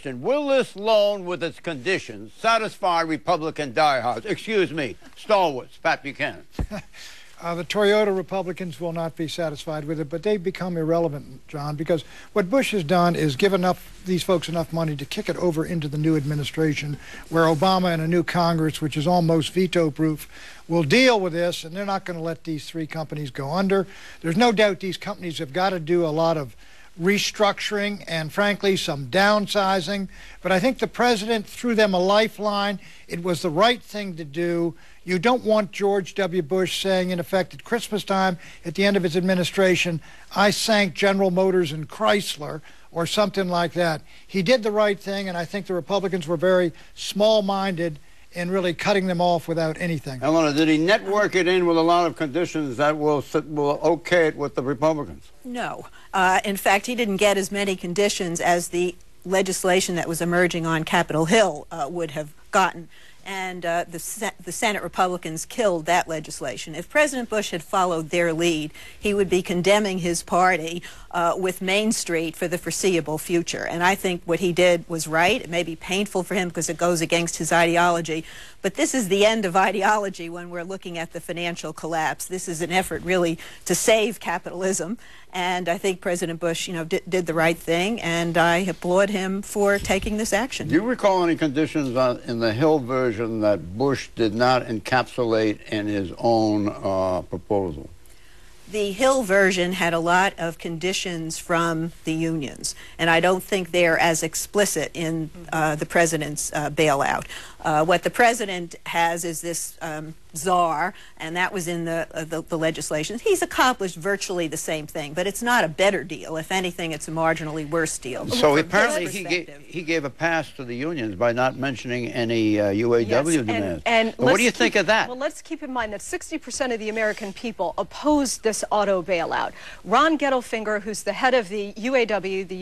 question. Will this loan with its conditions satisfy Republican diehards? Excuse me, stalwarts, Pat Buchanan. The Toyota Republicans will not be satisfied with it, but they've become irrelevant, John, because what Bush has done is given these folks enough money to kick it over into the new administration, where Obama and a new Congress, which is almost veto-proof, will deal with this, and they're not going to let these three companies go under. There's no doubt these companies have got to do a lot of restructuring and, frankly, some downsizing. But I think the president threw them a lifeline. It was the right thing to do. You don't want George W. Bush saying, in effect, at Christmas time, at the end of his administration, I sank General Motors and Chrysler, or something like that. He did the right thing, and I think the Republicans were very small-minded in really cutting them off without anything. Eleanor, did he network it in with a lot of conditions that will okay it with the Republicans? No. In fact, he didn't get as many conditions as the legislation that was emerging on Capitol Hill would have gotten. And the Senate Republicans killed that legislation. If President Bush had followed their lead, he would be condemning his party with Main Street for the foreseeable future. And I think what he did was right. It may be painful for him because it goes against his ideology, but this is the end of ideology when we're looking at the financial collapse. This is an effort really to save capitalism. And I think President Bush, did the right thing, and I applaud him for taking this action. Do you recall any conditions in the Hill version that Bush did not encapsulate in his own proposal? The Hill version had a lot of conditions from the unions, and I don't think they're as explicit in the president's bailout. What the president has is this czar, and that was in the legislation. He's accomplished virtually the same thing, but it's not a better deal. If anything, it's a marginally worse deal. So apparently he gave a pass to the unions by not mentioning any UAW demands. And what do you think of that? Well, let's keep in mind that 60% of the American people opposed this auto bailout. Ron Gettelfinger, who's the head of the UAW, the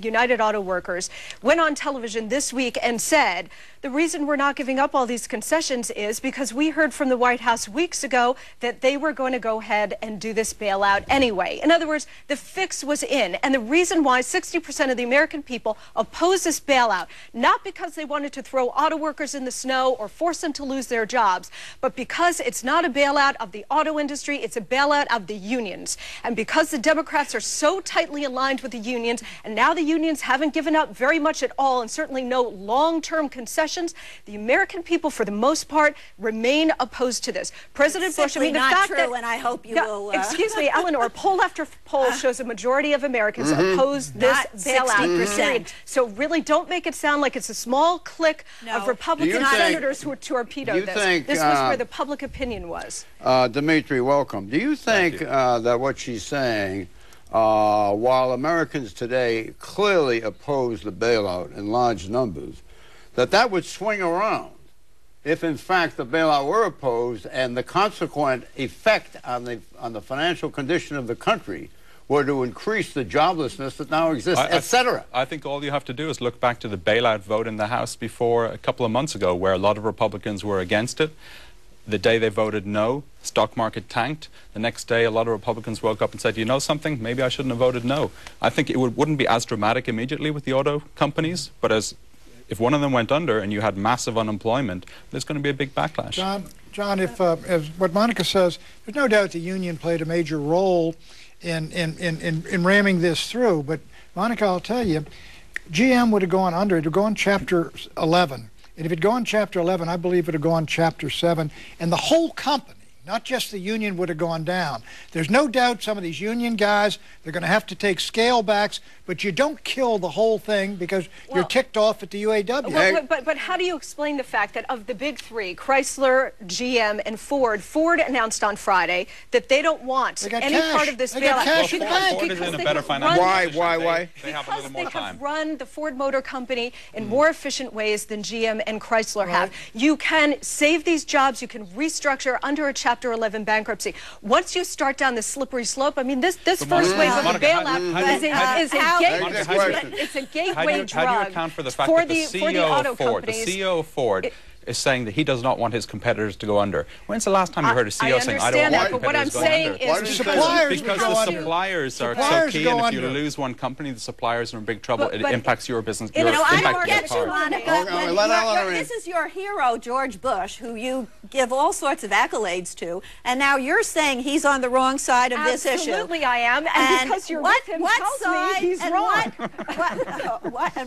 United Auto Workers, went on television this week and said, the reason we're not giving up all these concessions is because we heard from the White House weeks ago that they were going to go ahead and do this bailout anyway. In other words, the fix was in. And the reason why 60% of the American people oppose this bailout, not because they wanted to throw auto workers in the snow or force them to lose their jobs, but because it's not a bailout of the auto industry, it's a bailout of the unions. And because the Democrats are so tightly aligned with the unions, and now the unions haven't given up very much at all, and certainly no long-term concessions, the American people, for the most part, remain opposed to this. President Bush, I mean, the fact that, and I hope you will. Excuse me, Eleanor. Poll after poll shows a majority of Americans oppose this bailout. Period. So really, don't make it sound like it's a small clique of Republican senators who torpedoed this. This was where the public opinion was. Dimitri, welcome. Do you think that what she's saying, while Americans today clearly oppose the bailout in large numbers, that would swing around if, in fact, the bailout were opposed and the consequent effect on the financial condition of the country were to increase the joblessness that now exists, etc.? I think all you have to do is look back to the bailout vote in the House before a couple of months ago, where a lot of Republicans were against it. The day they voted no, stock market tanked. The next day, a lot of Republicans woke up and said, you know something, maybe I shouldn't have voted no. I think it wouldn't be as dramatic immediately with the auto companies, but if one of them went under and you had massive unemployment, there's going to be a big backlash. John, as what Monica says, there's no doubt the union played a major role in ramming this through. But Monica, I'll tell you, GM would have gone under. It would go on Chapter 11. And if it had gone Chapter 11, I believe it would have gone Chapter 7. And the whole company, not just the union, would have gone down. There's no doubt some of these union guys, they're going to have to take scale backs, but you don't kill the whole thing because you're ticked off at the UAW. But how do you explain the fact that of the big three, Chrysler, GM, and Ford announced on Friday that they don't want any part of this bailout. Cash in the bank. Ford is in a better financial position. Why? They have a little more time. Because they have run the Ford Motor Company in more efficient ways than GM and Chrysler have. You can save these jobs. You can restructure under a Chapter 11 bankruptcy. Once you start down this slippery slope, I mean, this first wave of the bailout is a gateway drug. How do you account for the fact that the CEO of Ford, is saying that he does not want his competitors to go under. When's the last time you heard a CEO saying, I don't want my but what I'm competitors going saying under? is suppliers Because go the under. suppliers are Suppliers so key, go and if you under. lose one company, the suppliers are in big trouble. But It impacts your business. You know, I impact don't your get you, car. Monica. Okay, let Eleanor in. This is your hero, George Bush, who you give all sorts of accolades to, and now you're saying he's on the wrong side of this issue. Absolutely I am, and because you're with him tells me he's wrong.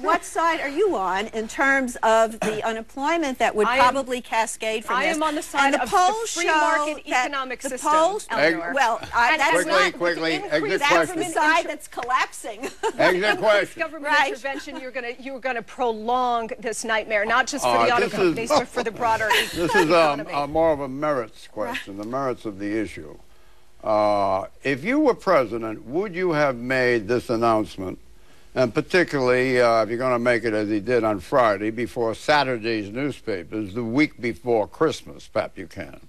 What side are you on in terms of the unemployment that would probably cascade from this? I am on the side of the free market economic system, Eleanor. Well, that's not quickly, exit that's question. the side that's collapsing. Exit question. Government intervention, you're going to prolong this nightmare, not just for the auto companies, but for the broader economy. This is more of a merits question, the merits of the issue. If you were president, would you have made this announcement, and particularly if you're going to make it as he did on Friday, before Saturday's newspapers, the week before Christmas, Pat Buchanan?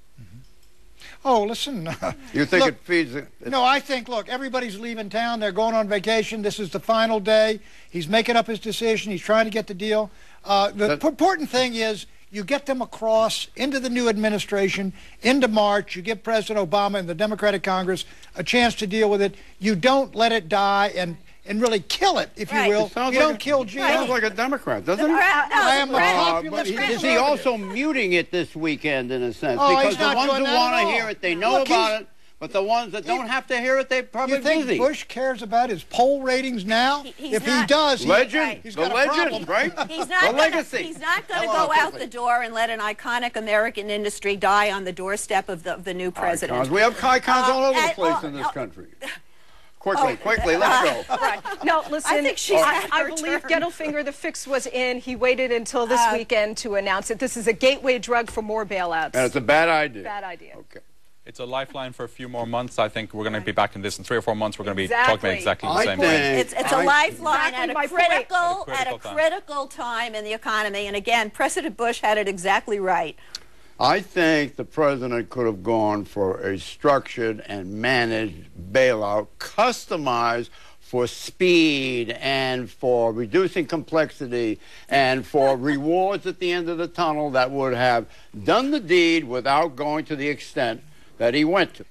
Oh, listen. You think look, it feeds it? No, I think, look, everybody's leaving town. They're going on vacation. This is the final day. He's making up his decision. He's trying to get the deal. The important thing is you get them across into the new administration, into March. You give President Obama and the Democratic Congress a chance to deal with it. You don't let it die and really kill it, if you will. You don't kill GM. Sounds like a Democrat, doesn't it? I am a populist. Is he also muting it this weekend, in a sense? Oh, because he's the not ones doing who that want at to all. hear it, they know about it. But the ones that don't have to hear it, they're probably You think busy. Bush cares about his poll ratings now? If he does, Legend, he's the got a legend, problem. right? He's not the legacy. He's not going to go out the door and let an iconic American industry die on the doorstep of the new president. Icons. We have icons all over the place in this country. Quickly, let's go. Right. No, listen, I think she's had I her believe turn. Gettelfinger, the fix was in. He waited until this weekend to announce it. This is a gateway drug for more bailouts. And it's a bad idea. Bad idea. Okay. It's a lifeline for a few more months. I think we're going to be back in this in 3 or 4 months. We're going to be talking about exactly the same thing. It's a lifeline Exactly at a critical time in the economy. And again, President Bush had it exactly right. I think the president could have gone for a structured and managed bailout, customized for speed and for reducing complexity and for rewards at the end of the tunnel that would have done the deed without going to the extent that he went to.